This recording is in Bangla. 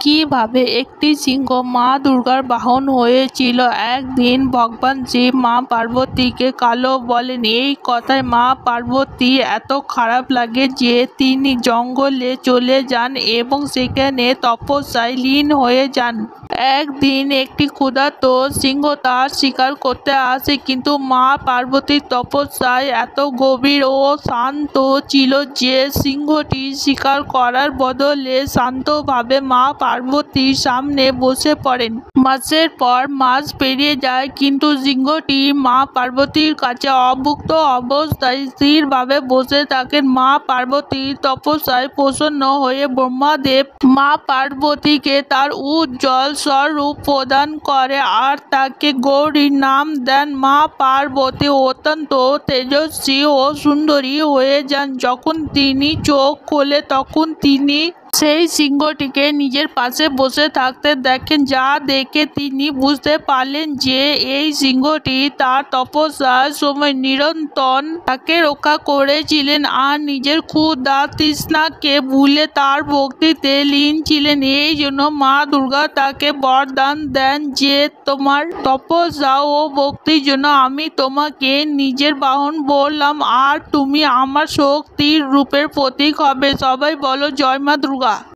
কিভাবে একটি সিংহ মা দুর্গার বাহন হয়েছিল। একদিন ভগবান শিব মা পার্বতীকে কালো বলেন। এই কথায় মা পার্বতী এত খারাপ লাগে যে তিনি জঙ্গলে চলে যান এবং সেখানে তপস্যায় লীন হয়ে যান। একদিন একটি ক্ষুধার্ত সিংহ তার শিকার করতে আসে, কিন্তু মা পার্বতীর তপস্যায় এত গভীর ও শান্ত ছিল যে সিংহটি শিকার করার বদলে শান্তভাবে মা পার্বতীর সামনে বসে পড়েন। মাসের পর মাস পেরিয়ে যায়, কিন্তু সিংহটি মা পার্বতীর কাছে অভুক্ত অবস্থায় স্থিরভাবে বসে থাকেন। মা পার্বতীর তপস্যায় প্রসন্ন হয়ে ব্রহ্মদেব মা পার্বতীকে তার উজ্জ্বল স্বরূপ প্রদান করে আর তাকে গৌরীর নাম দেন। মা পার্বতী অত্যন্ত তেজস্বী ও সুন্দরী হয়ে যান। যখন তিনি চোখ খোলে তখন তিনি সেই সিংহটিকে নিজের পাশে বসে থাকতে দেখেন, যা দেখে তিনি বুঝতে পারলেন যে এই সিংহটি তার তপস্যার সময় নিরন্তর তাকে রক্ষা করেছিলেন আর নিজের ক্ষুধা তৃষ্ণাকে ভুলে তার ভক্তিতে লীন ছিলেন। এই জন্য মা দুর্গা তাকে বরদান দেন যে তোমার তপস্যা ও ভক্তির জন্য আমি তোমাকে নিজের বাহন বললাম আর তুমি আমার শক্তির রূপের প্রতীক হবে। সবাই বলো জয় মা দুর্গা।